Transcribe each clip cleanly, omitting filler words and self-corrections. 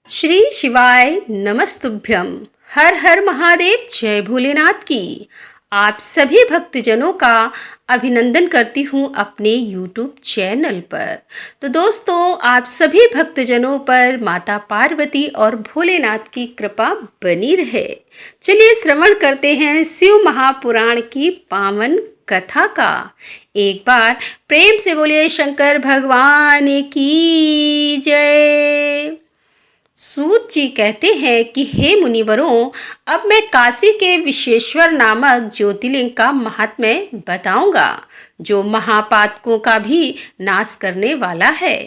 श्री शिवाय नमस्तुभ्यम। हर हर महादेव। जय भोलेनाथ की। आप सभी भक्तजनों का अभिनंदन करती हूँ अपने YouTube चैनल पर। तो दोस्तों, आप सभी भक्तजनों पर माता पार्वती और भोलेनाथ की कृपा बनी रहे। चलिए श्रवण करते हैं शिव महापुराण की पावन कथा का। एक बार प्रेम से बोलिए शंकर भगवान की जय। सूत जी कहते हैं कि हे मुनिवरों, अब मैं काशी के विश्वेश्वर नामक ज्योतिर्लिंग का महात्म्य बताऊंगा, जो महापातकों का भी नाश करने वाला है।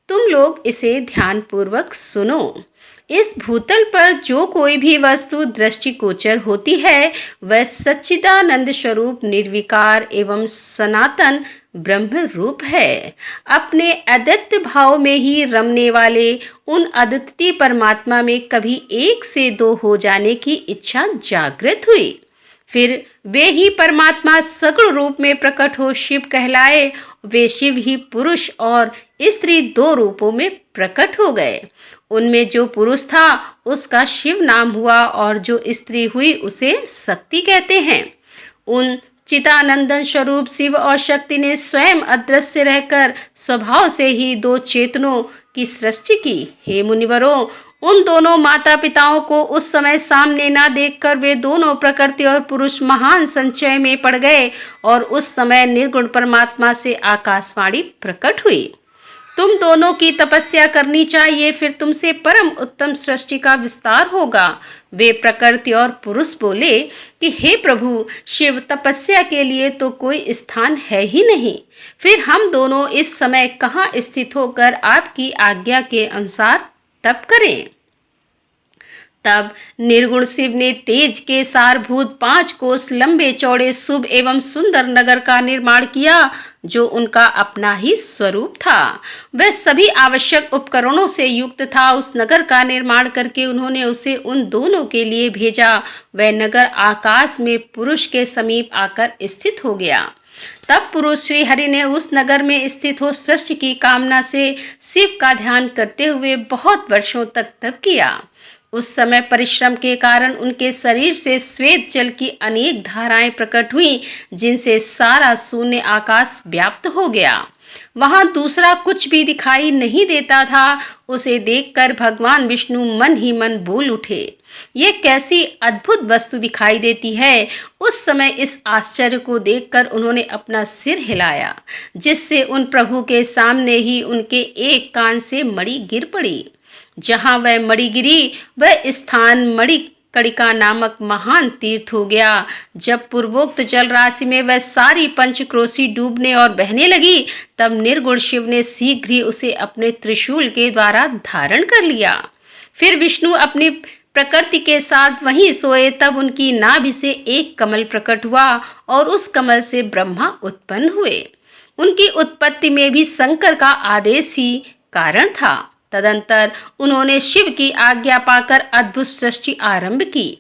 तुम लोग इसे ध्यानपूर्वक सुनो। इस भूतल पर जो कोई भी वस्तु दृष्टिगोचर होती है, वह सच्चिदानंद स्वरूप निर्विकार एवं सनातन ब्रह्म रूप है। अपने अद्वितीय भाव में ही रमने वाले उन अद्वितीय परमात्मा में कभी एक से दो हो जाने की इच्छा जागृत हुई। फिर वे ही परमात्मा सगुण रूप में प्रकट हो शिव कहलाए। वे शिव ही पुरुष और स्त्री दो रूपों में प्रकट हो गए। उनमें जो पुरुष था उसका शिव नाम हुआ और जो स्त्री हुई उसे शक्ति कहते हैं। उन चिदानंदन स्वरूप शिव और शक्ति ने स्वयं अदृश्य रहकर स्वभाव से ही दो चेतनों की सृष्टि की। हे मुनिवरों, उन दोनों माता पिताओं को उस समय सामने ना देखकर वे दोनों प्रकृति और पुरुष महान संचय में पड़ गए और उस समय निर्गुण परमात्मा से आकाशवाणी प्रकट हुई। तुम दोनों की तपस्या करनी चाहिए, फिर तुमसे परम उत्तम सृष्टि का विस्तार होगा। वे प्रकृति और पुरुष बोले कि हे प्रभु शिव, तपस्या के लिए तो कोई स्थान है ही नहीं। फिर हम दोनों इस समय कहाँ स्थित होकर आपकी आज्ञा के अनुसार तप करें। तब निर्गुण शिव ने तेज के सारभूत 5 कोस लंबे चौड़े शुभ एवं सुंदर नगर का निर्माण किया, जो उनका अपना ही स्वरूप था। वह सभी आवश्यक उपकरणों से युक्त था। उस नगर का निर्माण करके उन्होंने उसे उन दोनों के लिए भेजा। वह नगर आकाश में पुरुष के समीप आकर स्थित हो गया। तब पुरुष श्री हरि ने उस नगर में स्थित हो सृष्टि की कामना से शिव का ध्यान करते हुए बहुत वर्षों तक तप किया। उस समय परिश्रम के कारण उनके शरीर से श्वेत जल की अनेक धाराएं प्रकट हुई, जिनसे सारा शून्य आकाश व्याप्त हो गया। वहां दूसरा कुछ भी दिखाई नहीं देता था। उसे देखकर भगवान विष्णु मन ही मन बोल उठे, ये कैसी अद्भुत वस्तु दिखाई देती है। उस समय इस आश्चर्य को देखकर उन्होंने अपना सिर हिलाया, जिससे उन प्रभु के सामने ही उनके एक कान से मणि गिर पड़ी। जहाँ वह मणि गिरी, वह स्थान मणिकर्णिका नामक महान तीर्थ हो गया। जब पूर्वोक्त जल राशि में वह सारी पंचक्रोशी डूबने और बहने लगी, तब निर्गुण शिव ने शीघ्र ही उसे अपने त्रिशूल के द्वारा धारण कर लिया। फिर विष्णु अपनी प्रकृति के साथ वहीं सोए। तब उनकी नाभि से एक कमल प्रकट हुआ और उस कमल से ब्रह्मा उत्पन्न हुए। उनकी उत्पत्ति में भी शंकर का आदेश ही कारण था। तदंतर उन्होंने शिव की आज्ञा पाकर अद्भुत सृष्टि आरंभ की।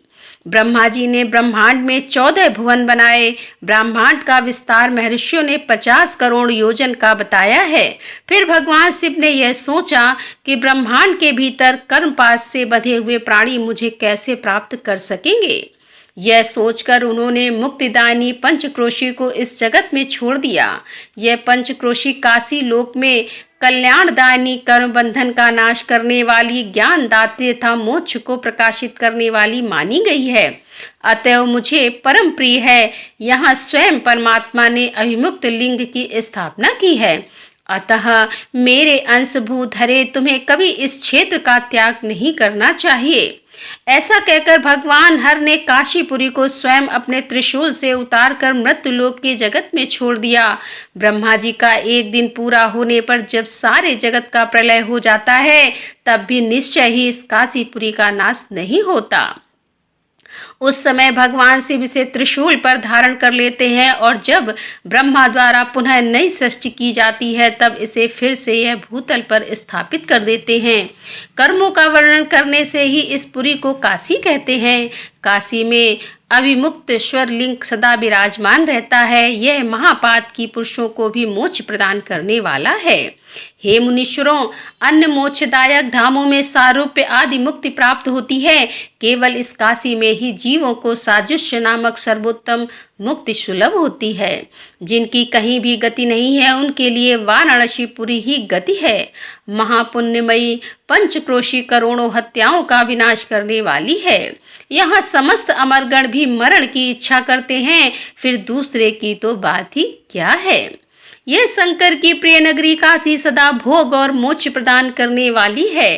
ब्रह्मा जी ने ब्रह्मांड में 14 भुवन बनाए। ब्रह्मांड का विस्तार महर्षियों ने 50 करोड़ योजन का बताया है। फिर भगवान शिव ने यह सोचा कि ब्रह्मांड के भीतर कर्मपाश से बंधे हुए प्राणी मुझे कैसे प्राप्त कर सकेंगे। यह सोचकर उन्होंने मुक्तिदायिनी पंचक्रोशी को इस जगत में छोड़ दिया। यह पंचक्रोशी काशी लोक में कल्याणदायिनी, कर्म बंधन का नाश करने वाली, ज्ञान दात्री तथा मोक्ष को प्रकाशित करने वाली मानी गई है। अतएव मुझे परम प्रिय है। यहाँ स्वयं परमात्मा ने अभिमुक्त लिंग की स्थापना की है। अतः मेरे अंशभूत हरे, तुम्हें कभी इस क्षेत्र का त्याग नहीं करना चाहिए। ऐसा कहकर भगवान हर ने काशीपुरी को स्वयं अपने त्रिशूल से उतारकर मृत्युलोक के जगत में छोड़ दिया। ब्रह्मा जी का एक दिन पूरा होने पर जब सारे जगत का प्रलय हो जाता है, तब भी निश्चय ही इस काशीपुरी का नाश नहीं होता। उस समय भगवान शिव इसे त्रिशूल पर धारण कर लेते हैं और जब ब्रह्मा द्वारा पुनः नई सृष्टि की जाती है, तब इसे फिर से यह भूतल पर स्थापित कर देते हैं। कर्मों का वर्णन करने से ही इस पुरी को काशी कहते हैं। काशी में अभिमुक्तेश्वर लिंग सदा विराजमान रहता है। यह महापात की पुरुषों को भी मोक्ष प्रदान करने वाला है। हे मुनीश्वरों, अन्य मोक्षदायक धामों में सारूप्य आदि मुक्ति प्राप्त होती है, केवल इस काशी में ही जीवों को साजुष्य नामक सर्वोत्तम मुक्ति सुलभ होती है। जिनकी कहीं भी गति नहीं है, उनके लिए वाराणसीपुरी ही गति है। महापुण्यमयी पंचक्रोशी करोड़ों हत्याओं का विनाश करने वाली है। यहाँ समस्त अमरगण भी मरण की इच्छा करते हैं, फिर दूसरे की तो बात ही क्या है। यह शंकर की प्रिय नगरी काशी सदा भोग और मोक्ष प्रदान करने वाली है।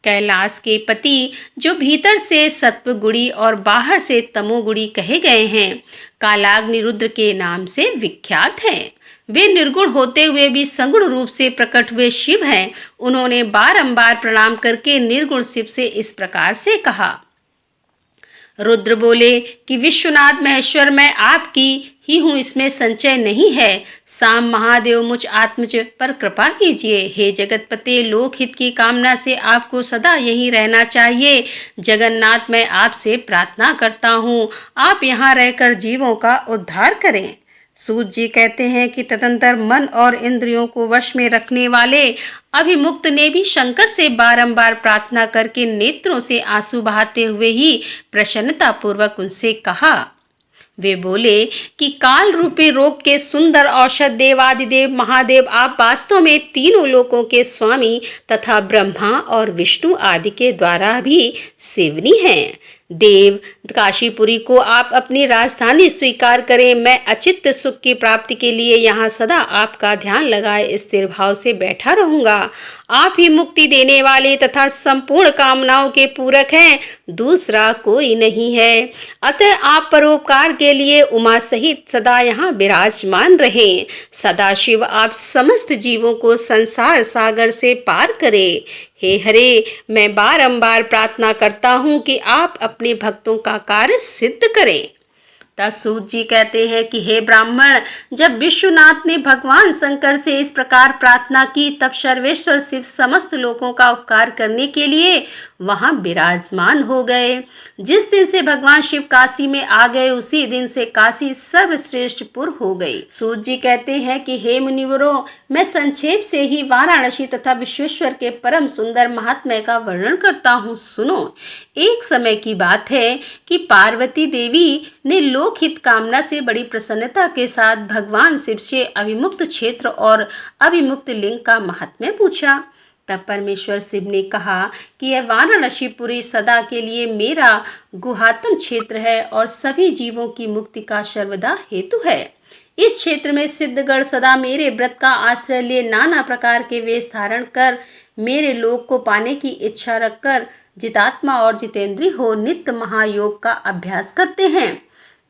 कैलाश के पति, जो भीतर से सत्वगुणी और बाहर से तमोगुणी कहे गए हैं, कालाग्नि रुद्र के नाम से विख्यात हैं। वे निर्गुण होते हुए भी सगुण रूप से प्रकट हुए शिव हैं। उन्होंने बारंबार प्रणाम करके निर्गुण शिव से इस प्रकार से कहा। रुद्र बोले कि विश्वनाथ महेश्वर, मैं आपकी ही हूँ, इसमें संचय नहीं है। साम महादेव, मुझ आत्मज पर कृपा कीजिए। हे जगतपते, लोकहित की कामना से आपको सदा यहीं रहना चाहिए। जगन्नाथ, मैं आपसे प्रार्थना करता हूँ, आप यहाँ रहकर जीवों का उद्धार करें। सूत जी कहते हैं कि तदंतर मन और इंद्रियों को वश में रखने वाले अभिमुक्त ने भी शंकर से बारंबार प्रार्थना करके नेत्रों से आंसू बहाते हुए ही प्रसन्नता पूर्वक उनसे कहा। वे बोले कि काल रूपी रोग के सुंदर औषध देवादिदेव महादेव, आप वास्तव में तीनों लोकों के स्वामी तथा ब्रह्मा और विष्णु आदि के द्वारा भी सेवनी हैं। देव, काशीपुरी को आप अपनी राजधानी स्वीकार करें। मैं अचित्त सुख की प्राप्ति के लिए यहाँ सदा आपका ध्यान लगाए स्थिर भाव से बैठा रहूँगा। आप ही मुक्ति देने वाले तथा संपूर्ण कामनाओं के पूरक हैं, दूसरा कोई नहीं है। अतः आप परोपकार के लिए उमा सहित सदा यहाँ विराजमान रहें। सदाशिव आप समस्त जीवों को संसार सागर से पार करें। हे हरे, मैं बारंबार प्रार्थना करता हूँ कि आप अपने भक्तों का कार्य सिद्ध करें। तब सूत जी कहते हैं कि हे ब्राह्मण, जब विश्वनाथ ने भगवान शंकर से इस प्रकार प्रार्थना की, तब सर्वेश्वर शिव समस्त लोगों का उपकार करने के लिए वहां विराजमान हो गए। जिस दिन से भगवान शिव काशी में आ गए, उसी दिन से काशी सर्वश्रेष्ठपुर हो गई। सूत जी कहते हैं कि हे मुनिवरों, मैं संक्षेप से ही वाराणसी तथा विश्वेश्वर के परम सुंदर महात्म्य का वर्णन करता हूँ, सुनो। एक समय की बात है कि पार्वती देवी ने लोकहित कामना से बड़ी प्रसन्नता के साथ भगवान शिव से अभिमुक्त क्षेत्र और अभिमुक्त लिंग का महात्म्य पूछा। तब परमेश्वर शिव ने कहा कि यह वाराणसीपुरी सदा के लिए मेरा गुहातम क्षेत्र है और सभी जीवों की मुक्ति का सर्वदा हेतु है। इस क्षेत्र में सिद्धगण सदा मेरे व्रत का आश्रय ले नाना प्रकार के वेश धारण कर मेरे लोक को पाने की इच्छा रखकर जितात्मा और जितेंद्री हो नित्य महायोग का अभ्यास करते हैं।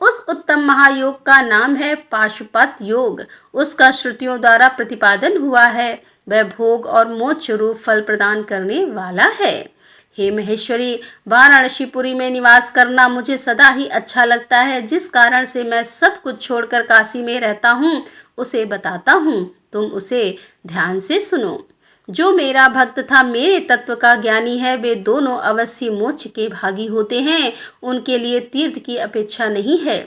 उस उत्तम महायोग का नाम है पाशुपत योग। उसका श्रुतियों द्वारा प्रतिपादन हुआ है। वह भोग और मोक्ष रूप फल प्रदान करने वाला है। हे महेश्वरी, वाराणसीपुरी में निवास करना मुझे सदा ही अच्छा लगता है। जिस कारण से मैं सब कुछ छोड़कर काशी में रहता हूँ, उसे बताता हूँ, तुम उसे ध्यान से सुनो। जो मेरा भक्त था, मेरे तत्व का ज्ञानी है, वे दोनों अवश्य मोक्ष के भागी होते हैं। उनके लिए तीर्थ की अपेक्षा नहीं है।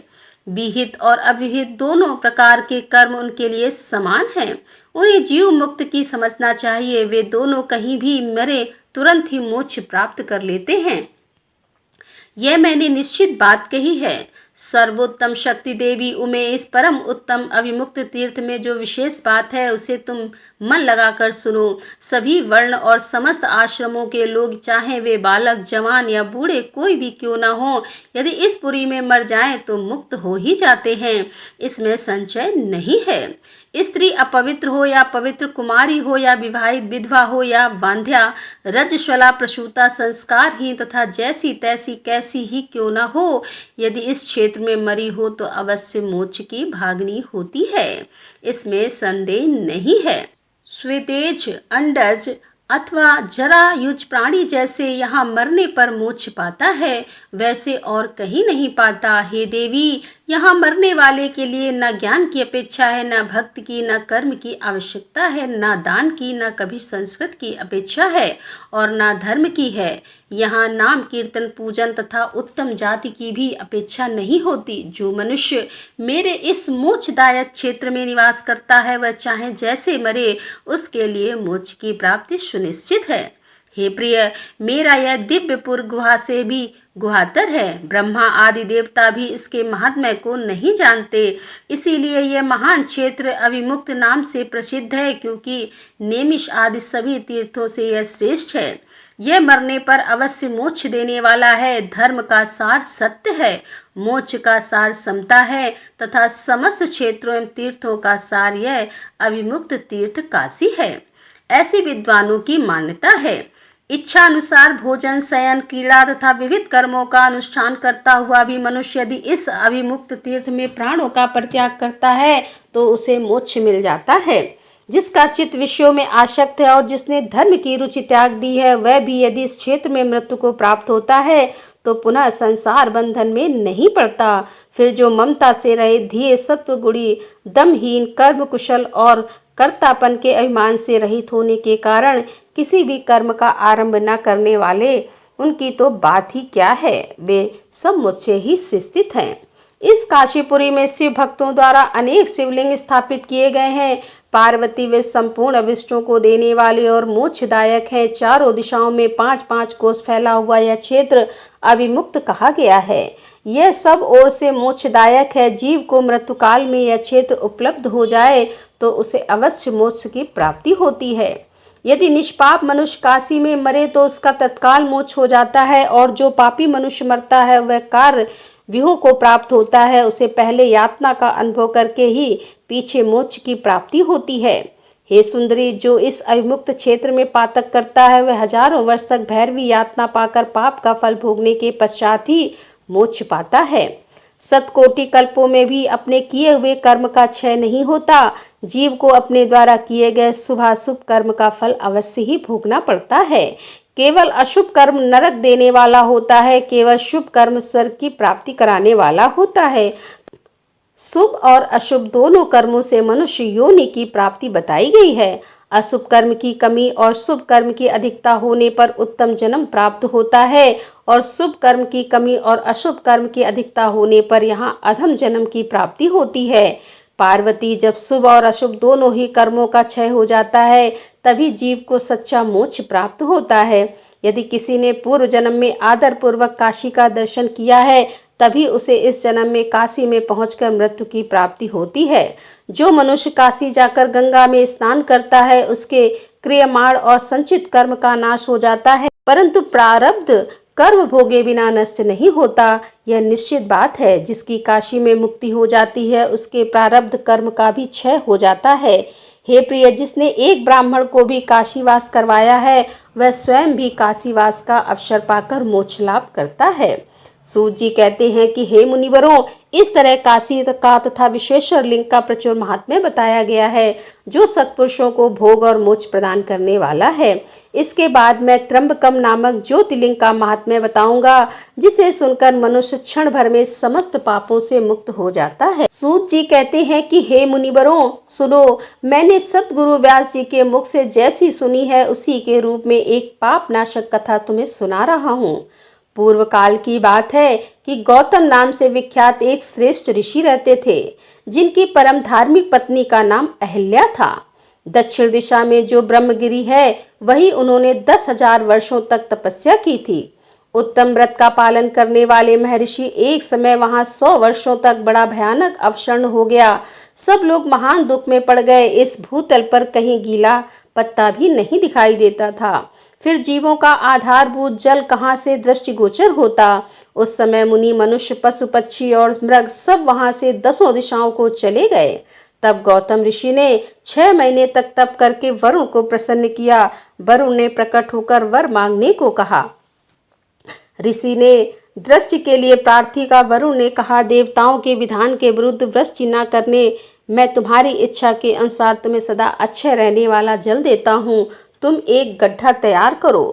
विहित और अविहित दोनों प्रकार के कर्म उनके लिए समान हैं। उन्हें जीव मुक्त की समझना चाहिए। वे दोनों कहीं भी मरे तुरंत ही मोक्ष प्राप्त कर लेते हैं। यह मैंने निश्चित बात कही है। सर्वोत्तम शक्ति देवी उमे, इस परम उत्तम अविमुक्त तीर्थ में जो विशेष बात है, उसे तुम मन लगाकर सुनो। सभी वर्ण और समस्त आश्रमों के लोग, चाहे वे बालक, जवान या बूढ़े कोई भी क्यों ना हो, यदि इस पुरी में मर जाएं तो मुक्त हो ही जाते हैं। इसमें संशय नहीं है। स्त्री अपवित्र हो या पवित्र, कुमारी हो या विवाहित विधवा हो या वांध्या, रजस्वला, प्रसूता, संस्कारहीन तथा जैसी तैसी कैसी ही क्यों न हो, यदि इस क्षेत्र में मरी हो तो अवश्य मोक्ष की भागनी होती है। इसमें संदेह नहीं है। श्वेतेज, अंडज अथवा जरायुज प्राणी जैसे यहाँ मरने पर मोक्ष पाता है, वैसे और कहीं नहीं पाता। हे देवी, यहाँ मरने वाले के लिए न ज्ञान की अपेक्षा है, न भक्ति की, न कर्म की आवश्यकता है, न दान की, न कभी संस्कृत की अपेक्षा है और न धर्म की है। यहाँ नाम कीर्तन पूजन तथा उत्तम जाति की भी अपेक्षा नहीं होती। जो मनुष्य मेरे इस मोक्षदायक क्षेत्र में निवास करता है वह चाहे जैसे मरे उसके लिए मोक्ष की प्राप्ति सुनिश्चित है। हे प्रिय, मेरा यह दिव्यपुर गुहा से भी गुहातर है। ब्रह्मा आदि देवता भी इसके महात्म्य को नहीं जानते, इसीलिए यह महान क्षेत्र अविमुक्त नाम से प्रसिद्ध है, क्योंकि नेमिष आदि सभी तीर्थों से यह श्रेष्ठ है। यह मरने पर अवश्य मोक्ष देने वाला है। धर्म का सार सत्य है, मोक्ष का सार समता है तथा समस्त क्षेत्रों एवं तीर्थों का सार यह अविमुक्त तीर्थ काशी है। ऐसे विद्वानों की मान्यता है। इच्छा अनुसार भोजन, शयन, क्रीड़ा तथा विविध कर्मों का अनुष्ठान करता हुआ भी मनुष्य यदि इस अविमुक्त तीर्थ में प्राणों का परित्याग करता है तो उसे मोक्ष मिल जाता है। जिसका चित्त विषयों में आसक्त है और जिसने धर्म की रुचि त्याग दी है, वह भी यदि इस क्षेत्र में मृत्यु को प्राप्त होता है तो पुनः संसार बंधन में नहीं पड़ता। फिर जो ममता से रहित, धीय, सत्वगुणी, दमहीन, कर्म कुशल और कर्तापन के अभिमान से रहित होने के कारण किसी भी कर्म का आरंभ न करने वाले, उनकी तो बात ही क्या है, वे सब मुझसे ही स्थित हैं। इस काशीपुरी में शिव भक्तों द्वारा अनेक शिवलिंग स्थापित किए गए हैं। पार्वती वे संपूर्ण अभिष्टों को देने वाले और मोक्षदायक है। चारों दिशाओं में 5-5 कोस फैला हुआ यह क्षेत्र अविमुक्त कहा गया है। यह सब ओर से मोक्षदायक है। जीव को मृत्यु काल में यह क्षेत्र उपलब्ध हो जाए तो उसे अवश्य मोक्ष की प्राप्ति होती है। यदि निष्पाप मनुष्य काशी में मरे तो उसका तत्काल मोक्ष हो जाता है, और जो पापी मनुष्य मरता है वह कार्य व्यूह को प्राप्त होता है। उसे पहले यातना का अनुभव करके ही पीछे मोक्ष की प्राप्ति होती है। हे सुंदरी, जो इस अविमुक्त क्षेत्र में पातक करता है वह हजारों वर्ष तक भैरवी यातना पाकर पाप का फल भोगने के पश्चात ही मोक्ष पाता है। सतकोटि कल्पों में भी अपने किए हुए कर्म का क्षय नहीं होता। जीव को अपने द्वारा किए गए शुभाशुभ कर्म का फल अवश्य ही भोगना पड़ता है। केवल अशुभ कर्म नरक देने वाला होता है, केवल शुभ कर्म स्वर्ग की प्राप्ति कराने वाला होता है। शुभ और अशुभ दोनों कर्मों से मनुष्य योनि की प्राप्ति बताई गई है। अशुभ कर्म की कमी और शुभ कर्म की अधिकता होने पर उत्तम जन्म प्राप्त होता है, और शुभ कर्म की कमी और अशुभ कर्म की अधिकता होने पर यहाँ अधम जन्म की प्राप्ति होती है। पार्वती, जब शुभ और अशुभ दोनों ही कर्मों का क्षय हो जाता है तभी जीव को सच्चा मोक्ष प्राप्त होता है। यदि किसी ने पूर्व जन्म में आदर पूर्वक काशी का दर्शन किया है तभी उसे इस जन्म में काशी में पहुंचकर मृत्यु की प्राप्ति होती है। जो मनुष्य काशी जाकर गंगा में स्नान करता है उसके क्रियमाण और संचित कर्म का नाश हो जाता है, परंतु प्रारब्ध कर्म भोगे बिना नष्ट नहीं होता, यह निश्चित बात है। जिसकी काशी में मुक्ति हो जाती है उसके प्रारब्ध कर्म का भी क्षय हो जाता है। हे प्रिय, जिसने एक ब्राह्मण को भी काशीवास करवाया है वह स्वयं भी काशीवास का अवसर पाकर मोक्ष लाभ करता है। सूत जी कहते हैं कि हे मुनिवरों, इस तरह काशी का तथा विश्वेश्वर लिंग का प्रचुर महात्म्य बताया गया है, जो सत्पुरुषों को भोग और मोक्ष प्रदान करने वाला है। इसके बाद मैं त्र्यंबकम नामक ज्योतिर्लिंग का महात्म्य बताऊंगा, जिसे सुनकर मनुष्य क्षण भर में समस्त पापों से मुक्त हो जाता है। सूत जी कहते हैं कि हे मुनिवरों सुनो, मैंने सतगुरु व्यास जी के मुख से जैसी सुनी है उसी के रूप में एक पाप नाशक कथा तुम्हें सुना रहा हूँ। पूर्व काल की बात है कि गौतम नाम से विख्यात एक श्रेष्ठ ऋषि रहते थे, जिनकी परम धार्मिक पत्नी का नाम अहिल्या था। दक्षिण दिशा में जो ब्रह्मगिरी है वही उन्होंने 10,000 वर्षों तक तपस्या की थी। उत्तम व्रत का पालन करने वाले महर्षि एक समय वहां 100 वर्षों तक बड़ा भयानक अवसर्ण हो गया। सब लोग महान दुख में पड़ गए। इस भूतल पर कहीं गीला पत्ता भी नहीं दिखाई देता था। फिर जीवों का आधारभूत जल कहाँ से दृष्टिगोचर होता। उस समय मुनि, मनुष्य, पशु, पक्षी और मृग सब वहां से 10 दिशाओं को चले गए। तब गौतम ऋषि ने 6 महीने तक तप करके वरुण को प्रसन्न किया। वरुण ने प्रकट होकर वर मांगने को कहा। ऋषि ने दृष्टि के लिए प्रार्थी का। वरुण ने कहा, देवताओं के विधान के विरुद्ध वृष्टि न करने मैं तुम्हारी इच्छा के अनुसार तुम्हें सदा अच्छे रहने वाला जल देता हूँ। तुम एक गड्ढा तैयार करो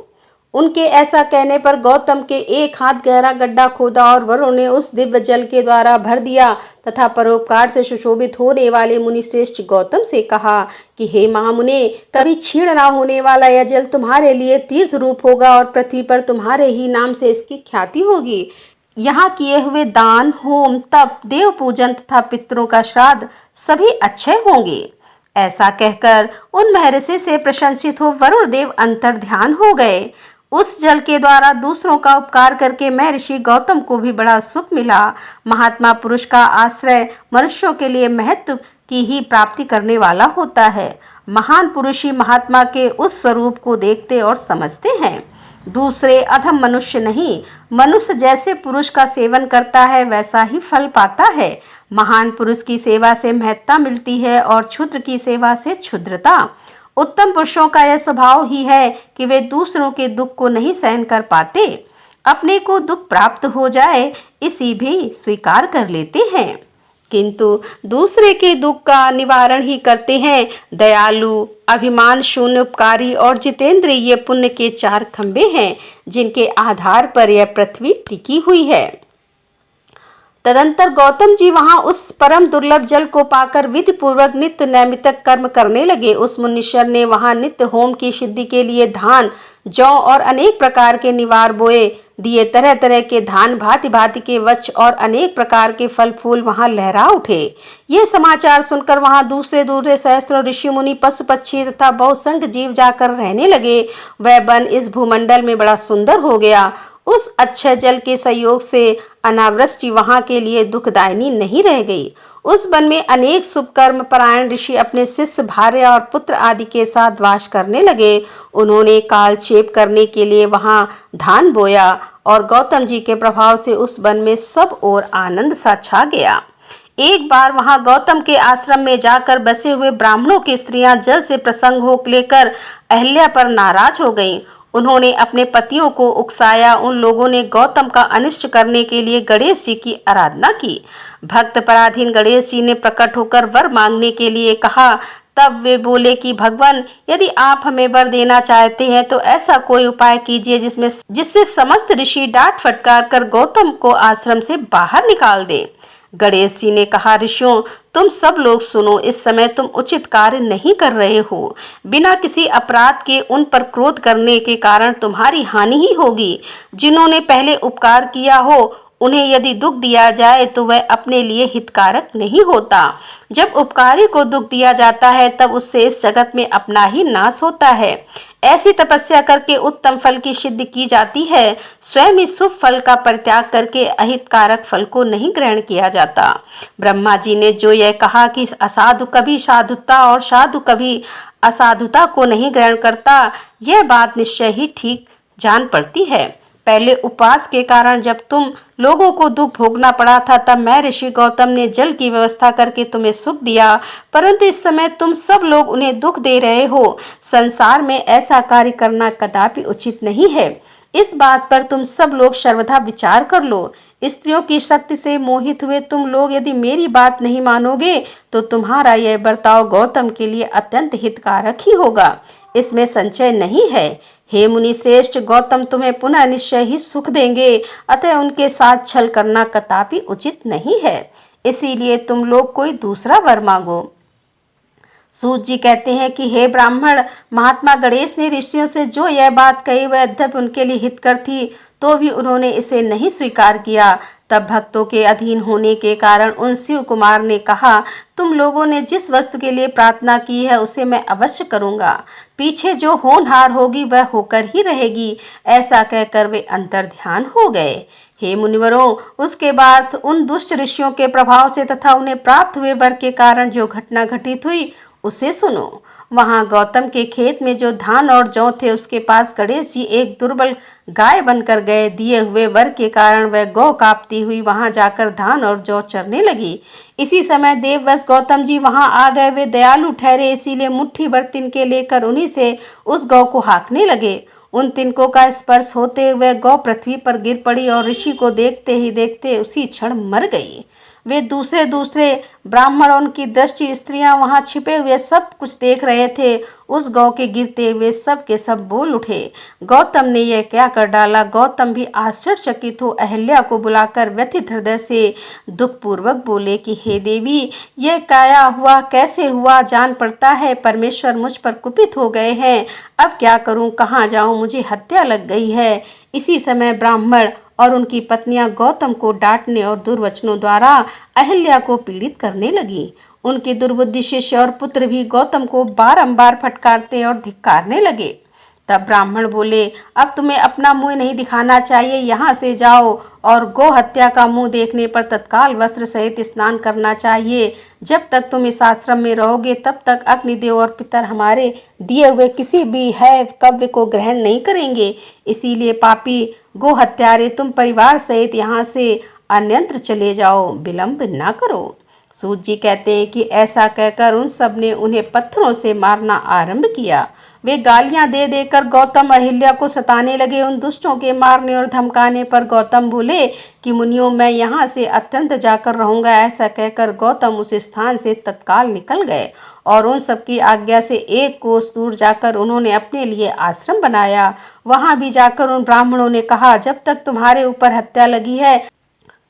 उनके ऐसा कहने पर गौतम के एक हाथ गहरा गड्ढा खोदा और वरुण ने उस दिव्य जल के द्वारा भर दिया तथा परोपकार से सुशोभित होने वाले मुनिश्रेष्ठ गौतम से कहा कि हे महामुने, कभी क्षीण न होने वाला यह जल तुम्हारे लिए तीर्थ रूप होगा और पृथ्वी पर तुम्हारे ही नाम से इसकी ख्याति होगी। यहाँ किए हुए दान, होम, तप, देव पूजन तथा पितरों का श्राद्ध सभी अच्छे होंगे। ऐसा कहकर उन महर्षि से प्रशंसित हो वरुण देव अंतर ध्यान हो गए। उस जल के द्वारा दूसरों का उपकार करके महर्षि गौतम को भी बड़ा सुख मिला। महात्मा पुरुष का आश्रय मनुष्यों के लिए महत्व की ही प्राप्ति करने वाला होता है। महान पुरुष ही महात्मा के उस स्वरूप को देखते और समझते हैं, दूसरे अधम मनुष्य नहीं। मनुष्य जैसे पुरुष का सेवन करता है वैसा ही फल पाता है। महान पुरुष की सेवा से महत्ता मिलती है और क्षुद्र की सेवा से क्षुद्रता। उत्तम पुरुषों का यह स्वभाव ही है कि वे दूसरों के दुख को नहीं सहन कर पाते, अपने को दुख प्राप्त हो जाए इसी भी स्वीकार कर लेते हैं, किंतु दूसरे के दुख का निवारण ही करते हैं। दयालु, अभिमान शून्य, उपकारी और जितेंद्रिय ये पुण्य के चार खंभे हैं जिनके आधार पर यह पृथ्वी टिकी हुई है। तदंतर गौतम जी वहां उस परम दुर्लभ जल को पाकर विधि पूर्वक नित्य नैमित्तिक कर्म करने लगे। उस मुनीश्वर ने वहां नित्य होम की सिद्धि के लिए धान, जौ और अनेक प्रकार के निवार बोए दिए। तरह तरह के धान, भांति भांति के वृक्ष और अनेक प्रकार के फल फूल वहां लहरा उठे। ये समाचार सुनकर वहां दूसरे दूसरे सहस्त्रों ऋषि मुनि, पशु पक्षी तथा बहुसंख्य जीव जाकर रहने लगे। वह वन इस भूमंडल में बड़ा सुंदर हो गया। उस अच्छे जल के संयोग से अनावृष्टि वहां के लिए दुखदायिनी नहीं रह गई। उस वन में अनेक शुभ कर्म परायण ऋषि अपने शिष्य, भार्या और पुत्र आदि के साथ वास करने लगे। उन्होंने कालक्षेप करने के लिए वहां धान बोया और गौतम जी के प्रभाव से उस वन में सब ओर आनंद सा छा गया। एक बार वहां गौतम के आश्रम में जाकर बसे हुए ब्राह्मणों की स्त्रियां जल से प्रसंग हो लेकर अहल्या पर नाराज हो गईं। उन्होंने अपने पतियों को उकसाया। उन लोगों ने गौतम का अनिष्ट करने के लिए गणेश जी की आराधना की। भक्त पराधीन गणेश जी ने प्रकट होकर वर मांगने के लिए कहा। तब वे बोले कि भगवान, यदि आप हमें वर देना चाहते हैं तो ऐसा कोई उपाय कीजिए जिससे समस्त ऋषि डांट फटकार कर गौतम को आश्रम से बाहर निकाल दें। गणेश जी ने कहा, ऋषियों, तुम सब लोग सुनो, इस समय तुम उचित कार्य नहीं कर रहे हो। बिना किसी अपराध के उन पर क्रोध करने के कारण तुम्हारी हानि ही होगी। जिन्होंने पहले उपकार किया हो उन्हें यदि दुख दिया जाए तो वह अपने लिए हितकारक नहीं होता। जब उपकारी को दुख दिया जाता है तब उससे इस जगत में अपना ही नाश होता है। ऐसी तपस्या करके उत्तम फल की सिद्धि की जाती है। स्वयं ही शुभ फल का परित्याग करके अहितकारक फल को नहीं ग्रहण किया जाता। ब्रह्मा जी ने जो यह कहा कि असाधु कभी साधुता और साधु कभी असाधुता को नहीं ग्रहण करता, यह बात निश्चय ही ठीक जान पड़ती है। पहले उपवास के कारण जब तुम लोगों को दुख भोगना पड़ा था तब मैं ऋषि गौतम ने जल की व्यवस्था करके तुम्हें सुख दिया, परंतु इस समय तुम सब लोग उन्हें दुख दे रहे हो। संसार में ऐसा कार्य करना कदापि उचित नहीं है। इस बात पर तुम सब लोग सर्वथा विचार कर लो। स्त्रियों की शक्ति से मोहित हुए तुम लोग यदि मेरी बात नहीं मानोगे तो तुम्हारा यह बर्ताव गौतम के लिए अत्यंत हितकारक ही होगा, इसमें संशय नहीं है। हे मुनि श्रेष्ठ, गौतम तुम्हें पुनः निश्चय ही सुख देंगे, अतः उनके साथ छल करना कदापि उचित नहीं है। इसीलिए तुम लोग कोई दूसरा वर मांगो। सूत जी कहते हैं कि हे ब्राह्मण, महात्मा गणेश ने ऋषियों से जो यह बात कही वह यद्यपि उनके लिए हितकर थी तो भी उन्होंने इसे नहीं स्वीकार किया। तब भक्तों के अधीन होने के कारण उन शिव कुमार ने कहा, तुम लोगों ने जिस वस्तु के लिए प्रार्थना की है उसे मैं अवश्य करूंगा। पीछे जो होनहार होगी वह होकर ही रहेगी। ऐसा कहकर वे अंतर ध्यान हो गए। हे मुनिवरों, उसके बाद उन दुष्ट ऋषियों के प्रभाव से तथा उन्हें प्राप्त हुए वर के कारण जो घटना घटित हुई उसे सुनो। वहां गौतम के खेत में जो धान और जौ थे उसके पास गणेश जी एक दुर्बल गाय बनकर गए। दिए हुए वर के कारण वह गौ कांपती हुई वहां जाकर धान और जौ चरने लगी। इसी समय देववश गौतम जी वहां आ गए। वे दयालु ठहरे, इसीलिए मुट्ठी भर तिनके लेकर उन्हीं से उस गौ को हाँकने लगे। उन तिनकों का स्पर्श होते हुए गौ पृथ्वी पर गिर पड़ी और ऋषि को देखते ही देखते उसी क्षण मर गई। वे दूसरे दूसरे ब्राह्मण और उनकी दृष्टि स्त्रियां वहां छिपे हुए सब कुछ देख रहे थे। उस गौ के गिरते हुए सब के सब बोल उठे, गौतम ने यह क्या कर डाला। गौतम भी आश्चर्यचकित हो अहिल्या को बुलाकर व्यथित हृदय से दुखपूर्वक बोले कि हे देवी, यह क्या हुआ, कैसे हुआ, जान पड़ता है परमेश्वर मुझ पर कुपित हो गए हैं। अब क्या करूं, कहाँ जाऊं, मुझे हत्या लग गई है। इसी समय ब्राह्मण और उनकी पत्नियां गौतम को डांटने और दुर्वचनों द्वारा अहिल्या को पीड़ित करने लगी। उनके दुर्बुद्धि शिष्य और पुत्र भी गौतम को बारंबार फटकारते और धिक्कारने लगे। तब ब्राह्मण बोले, अब तुम्हें अपना मुंह नहीं दिखाना चाहिए, यहाँ से जाओ और गौ हत्या का मुंह देखने पर तत्काल वस्त्र सहित स्नान करना चाहिए। जब तक तुम इस आश्रम में रहोगे तब तक अग्निदेव और पितर हमारे दिए हुए किसी भी है कव्य को ग्रहण नहीं करेंगे। इसीलिए पापी गो हत्यारे, तुम परिवार सहित यहाँ से अन्यत्र चले जाओ, विलंब ना करो। सूत जी कहते हैं कि ऐसा कहकर उन सब ने उन्हें पत्थरों से मारना आरंभ किया। वे गालियां दे देकर गौतम अहिल्या को सताने लगे। उन दुष्टों के मारने और धमकाने पर गौतम बोले कि मुनियों, मैं यहाँ से अत्यंत जाकर रहूंगा। ऐसा कहकर गौतम उस स्थान से तत्काल निकल गए और उन सबकी आज्ञा से एक कोस दूर जाकर उन्होंने अपने लिए आश्रम बनाया। वहां भी जाकर उन ब्राह्मणों ने कहा, जब तक तुम्हारे ऊपर हत्या लगी है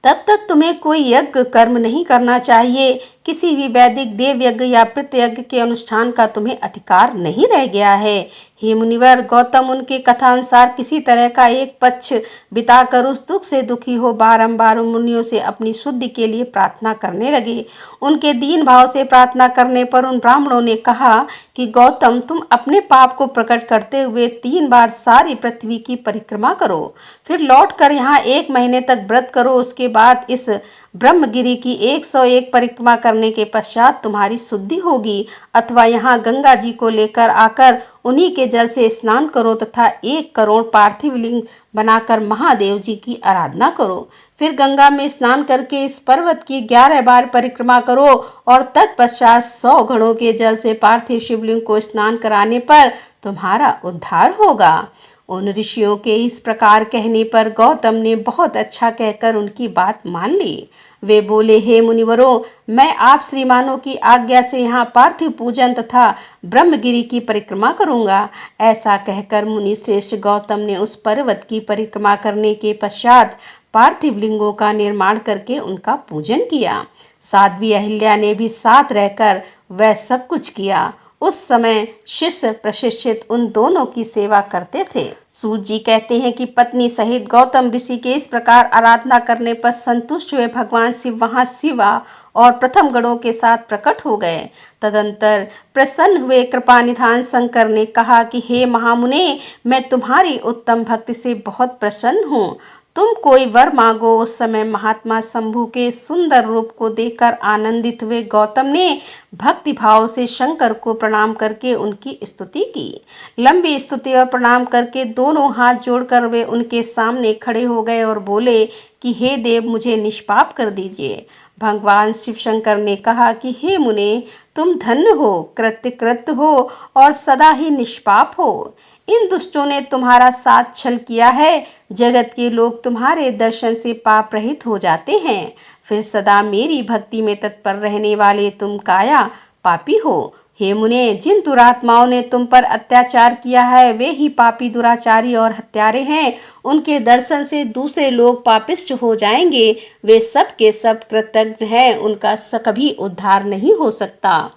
तब तक तुम्हें कोई यज्ञ कर्म नहीं करना चाहिए। किसी भी वैदिक देव यज्ञ या पितृ यज्ञ के अनुष्ठान का तुम्हें अधिकार नहीं रह गया है। हे मुनिवर, गौतम उनके कथा अनुसार किसी तरह का एक पक्ष बिताकर उस दुख से दुखी हो बारंबार उन मुनियों से अपनी शुद्धि के लिए प्रार्थना करने लगे। उनके दीन भाव से प्रार्थना करने पर उन ब्राह्मणों ने कहा कि गौतम, तुम अपने पाप को प्रकट करते हुए 3 बार सारी पृथ्वी की परिक्रमा करो, फिर लौटकर यहाँ 1 महीने तक व्रत करो। उसके बाद इस ब्रह्मगिरी की 101 परिक्रमा करने के पश्चात तुम्हारी शुद्धि होगी। अथवा यहाँ गंगा जी को लेकर आकर उन्हीं के जल से स्नान करो तथा 1 करोड़ पार्थिव लिंग बनाकर महादेव जी की आराधना करो। फिर गंगा में स्नान करके इस पर्वत की 11 बार परिक्रमा करो और तत्पश्चात 100 घड़ों के जल से पार्थिव शिवलिंग को स्नान कराने पर तुम्हारा उद्धार होगा। उन ऋषियों के इस प्रकार कहने पर गौतम ने बहुत अच्छा कहकर उनकी बात मान ली। वे बोले, हे मुनिवरों, मैं आप श्रीमानों की आज्ञा से यहाँ पार्थिव पूजन तथा ब्रह्मगिरी की परिक्रमा करूँगा। ऐसा कहकर मुनि श्रेष्ठ गौतम ने उस पर्वत की परिक्रमा करने के पश्चात पार्थिव लिंगों का निर्माण करके उनका पूजन किया। साध्वी अहिल्या ने भी साथ रहकर वह सब कुछ किया। उस समय शिष्य प्रशिक्षित उन दोनों की सेवा करते थे। सूत जी कहते हैं कि पत्नी सहित गौतम ऋषि के इस प्रकार आराधना करने पर संतुष्ट हुए भगवान शिव वहां शिवा और प्रथम गणों के साथ प्रकट हो गए। तदंतर प्रसन्न हुए कृपानिधान शंकर ने कहा कि हे महामुने, मैं तुम्हारी उत्तम भक्ति से बहुत प्रसन्न हूँ। तुम कोई वर मांगो। उस समय महात्मा शंभु के सुंदर रूप को देखकर आनंदित हुए गौतम ने भक्ति भाव से शंकर को प्रणाम करके उनकी स्तुति की। लंबी स्तुति और प्रणाम करके दोनों हाथ जोड़कर वे उनके सामने खड़े हो गए और बोले कि हे देव, मुझे निष्पाप कर दीजिए। भगवान शिव शंकर ने कहा कि हे मुने, तुम धन्य हो, कृतकृत हो और सदा ही निष्पाप हो। इन दुष्टों ने तुम्हारा साथ छल किया है। जगत के लोग तुम्हारे दर्शन से पाप रहित हो जाते हैं। फिर सदा मेरी भक्ति में तत्पर रहने वाले तुम काया पापी हो। हे मुने, जिन दुरात्माओं ने तुम पर अत्याचार किया है वे ही पापी, दुराचारी और हत्यारे हैं। उनके दर्शन से दूसरे लोग पापिष्ट हो जाएंगे। वे सब के सब कृतज्ञ हैं, उनका कभी उद्धार नहीं हो सकता।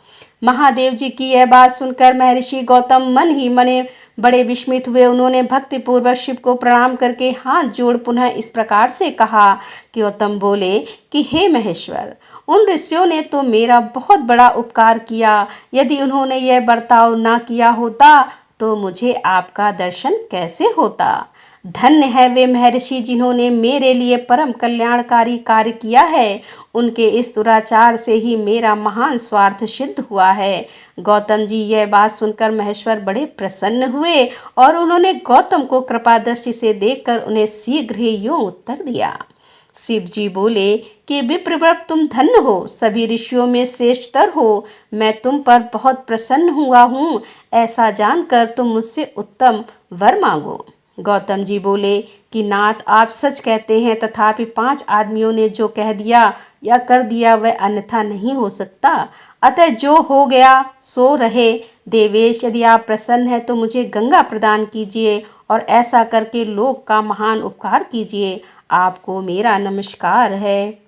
महादेव जी की यह बात सुनकर महर्षि गौतम मन ही मने बड़े विस्मित हुए। उन्होंने भक्तिपूर्वक शिव को प्रणाम करके हाथ जोड़ पुनः इस प्रकार से कहा कि गौतम बोले कि हे महेश्वर, उन ऋषियों ने तो मेरा बहुत बड़ा उपकार किया। यदि उन्होंने यह बर्ताव ना किया होता तो मुझे आपका दर्शन कैसे होता। धन्य है वे महर्षि जिन्होंने मेरे लिए परम कल्याणकारी कार्य किया है। उनके इस दुराचार से ही मेरा महान स्वार्थ सिद्ध हुआ है। गौतम जी यह बात सुनकर महेश्वर बड़े प्रसन्न हुए और उन्होंने गौतम को कृपा दृष्टि से देखकर उन्हें शीघ्र ही यूं उत्तर दिया। शिव जी बोले कि विप्रवर, तुम धन्य हो, सभी ऋषियों में श्रेष्ठतर हो। मैं तुम पर बहुत प्रसन्न हुआ हूँ। ऐसा जानकर तुम मुझसे उत्तम वर मांगो। गौतम जी बोले कि नाथ, आप सच कहते हैं, तथापि 5 आदमियों ने जो कह दिया या कर दिया वह अन्यथा नहीं हो सकता। अतः जो हो गया सो रहे। देवेश, यदि आप प्रसन्न हैं तो मुझे गंगा प्रदान कीजिए और ऐसा करके लोक का महान उपकार कीजिए। आपको मेरा नमस्कार है।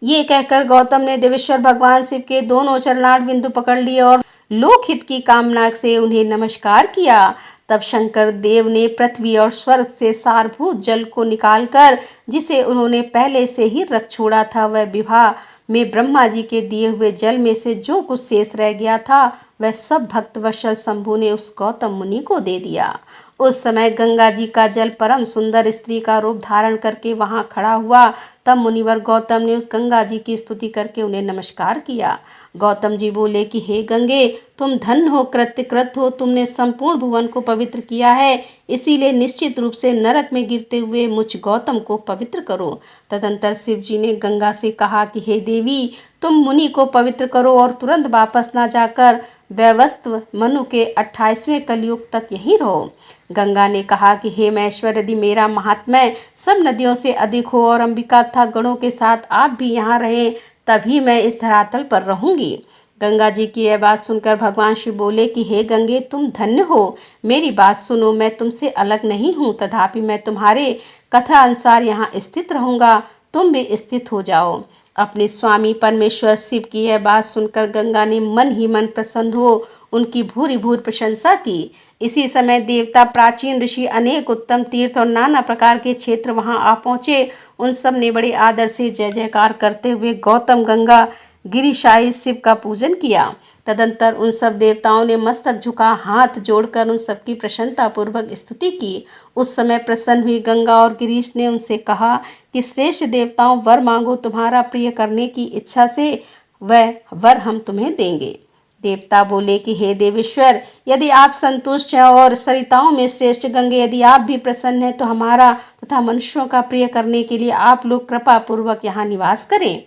ये कहकर गौतम ने देवेश्वर भगवान शिव के दोनों चरणार बिंदु पकड़ लिए और लोकहित की कामना से उन्हें नमस्कार किया। तब शंकर देव ने पृथ्वी और स्वर्ग से सारभूत जल को निकालकर, जिसे उन्होंने पहले से ही रख छोड़ा था, वह विवाह में ब्रह्मा जी के दिए हुए जल में से जो कुछ शेष रह गया था वह सब भक्तवत्सल शंभु ने उस गौतम मुनि को दे दिया। उस समय गंगा जी का जल परम सुंदर स्त्री का रूप धारण करके वहां खड़ा हुआ। तब मुनिवर गौतम ने उस गंगा जी की स्तुति करके उन्हें नमस्कार किया। गौतम जी बोले कि हे गंगे, तुम धन्य हो, कृत्यकृत हो, तुमने संपूर्ण भुवन को पवित्र किया है, इसीलिए निश्चित रूप से नरक में गिरते हुए मुझ गौतम को पवित्र करो। तदंतर शिव जी ने गंगा से कहा कि हे देवी, तुम मुनि को पवित्र करो और तुरंत वापस न जाकर वैवस्व मनु के 28वें कलयुग तक यहीं रहो। गंगा ने कहा कि हे महेश्वर, यदि मेरा महात्म्य सब नदियों से अधिक हो और अंबिका तथा गणों के साथ आप भी यहाँ रहें, तभी मैं इस धरातल पर रहूंगी। गंगा जी की यह बात सुनकर भगवान शिव बोले कि हे गंगे, तुम धन्य हो, मेरी बात सुनो, मैं तुमसे अलग नहीं हूँ, तथापि मैं तुम्हारे कथा अनुसार यहाँ स्थित रहूँगा, तुम भी स्थित हो जाओ। अपने स्वामी परमेश्वर शिव की यह बात सुनकर गंगा ने मन ही मन प्रसन्न हो उनकी भूरि भूरि प्रशंसा की। इसी समय देवता, प्राचीन ऋषि, अनेक उत्तम तीर्थ और नाना प्रकार के क्षेत्र वहां आ पहुंचे। उन सब ने बड़े आदर से जय जयकार करते हुए गौतम गंगा गिरिशाही शिव का पूजन किया। तदंतर उन सब देवताओं ने मस्तक झुका हाथ जोड़कर उन सबकी प्रसन्नता पूर्वक स्तुति की। उस समय प्रसन्न हुई गंगा और गिरीश ने उनसे कहा कि श्रेष्ठ देवताओं, वर मांगो, तुम्हारा प्रिय करने की इच्छा से वह वर हम तुम्हें देंगे। देवता बोले कि हे देवेश्वर, यदि आप संतुष्ट हैं और सरिताओं में श्रेष्ठ गंगे, यदि आप भी प्रसन्न हैं तो हमारा तथा मनुष्यों का प्रिय करने के लिए आप लोग कृपा पूर्वक यहाँ निवास करें।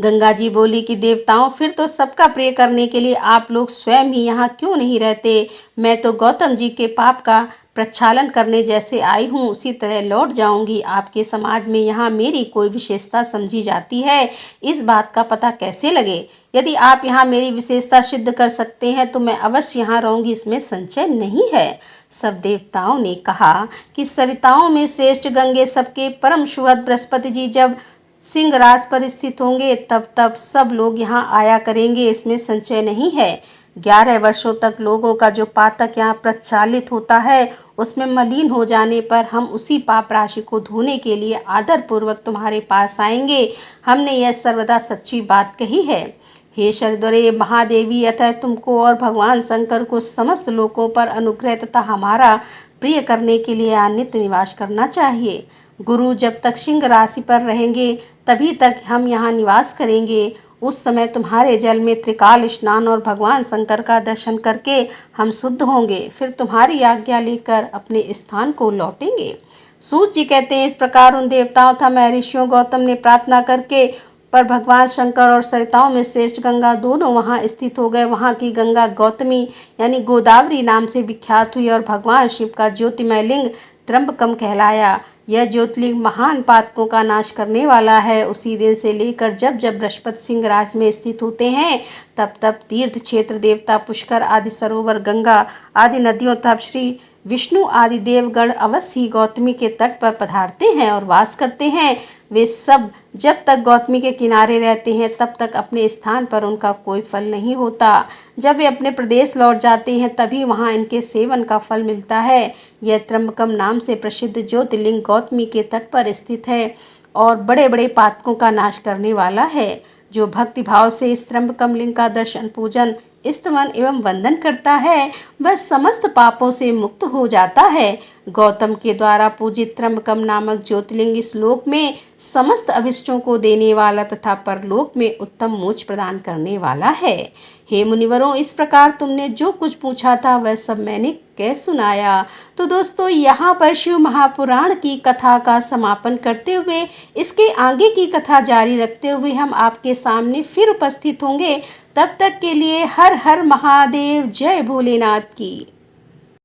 गंगा जी बोली कि देवताओं, फिर तो सबका प्रिय करने के लिए आप लोग स्वयं ही यहाँ क्यों नहीं रहते। मैं तो गौतम जी के पाप का प्रक्षालन करने जैसे आई हूँ उसी तरह लौट जाऊंगी। आपके समाज में यहाँ मेरी कोई विशेषता समझी जाती है, इस बात का पता कैसे लगे। यदि आप यहाँ मेरी विशेषता सिद्ध कर सकते हैं तो मैं अवश्य यहाँ रहूंगी, इसमें संशय नहीं है। सब देवताओं ने कहा कि सरिताओं में श्रेष्ठ गंगे, सबके परम सुहृद बृहस्पति जी जब सिंहराज पर स्थित होंगे तब तब सब लोग यहाँ आया करेंगे, इसमें संशय नहीं है। 11 वर्षों तक लोगों का जो पातक यहाँ प्रक्षालित होता है उसमें मलिन हो जाने पर हम उसी पाप राशि को धोने के लिए आदर पूर्वक तुम्हारे पास आएंगे। हमने यह सर्वदा सच्ची बात कही है। हे शरदरे महादेवी, अतः तुमको और भगवान शंकर को समस्त लोगों पर अनुग्रह तथा हमारा प्रिय करने के लिए यहाँ नित्य निवास करना चाहिए। गुरु जब तक सिंह राशि पर रहेंगे तभी तक हम यहाँ निवास करेंगे। उस समय तुम्हारे जल में त्रिकाल स्नान और भगवान शंकर का दर्शन करके हम शुद्ध होंगे, फिर तुम्हारी आज्ञा लेकर अपने स्थान को लौटेंगे। सूत जी कहते हैं, इस प्रकार उन देवताओं तथा महर्षियों गौतम ने प्रार्थना करके पर भगवान शंकर और सरिताओं में श्रेष्ठ गंगा दोनों वहां स्थित हो गए। वहां की गंगा गौतमी यानी गोदावरी नाम से विख्यात हुई और भगवान शिव का ज्योतिमय लिंग त्र्यंबकम कहलाया। यह ज्योतिर्लिंग महान पातकों का नाश करने वाला है। उसी दिन से लेकर जब जब बृहस्पति सिंह राज में स्थित होते हैं तब तब तीर्थ क्षेत्र, देवता, पुष्कर आदि सरोवर, गंगा आदि नदियों तब श्री विष्णु आदि देवगण अवश्य ही गौतमी के तट पर पधारते हैं और वास करते हैं। वे सब जब तक गौतमी के किनारे रहते हैं तब तक अपने स्थान पर उनका कोई फल नहीं होता। जब वे अपने प्रदेश लौट जाते हैं तभी वहाँ इनके सेवन का फल मिलता है। यह त्र्यंबकम नाम से प्रसिद्ध ज्योतिर्लिंग गौतमी के तट पर स्थित है और बड़े बड़े पातकों का नाश करने वाला है। जो भक्ति भाव से इस त्र्यंबकम लिंग का दर्शन, पूजन, स्तवन एवं वंदन करता है वह समस्त पापों से मुक्त हो जाता है। गौतम के द्वारा पूजित त्र्यंबकम नामक ज्योतिर्लिंग इस लोक में समस्त अभिष्टों को देने वाला तथा परलोक में उत्तम मोक्ष प्रदान करने वाला है। हे मुनिवरों, इस प्रकार तुमने जो कुछ पूछा था वह सब मैंने कह सुनाया। तो दोस्तों, यहाँ पर शिव महापुराण की कथा का समापन करते हुए इसके आगे की कथा जारी रखते हुए हम आपके सामने फिर उपस्थित होंगे। तब तक के लिए हर हर महादेव, जय भोलेनाथ की।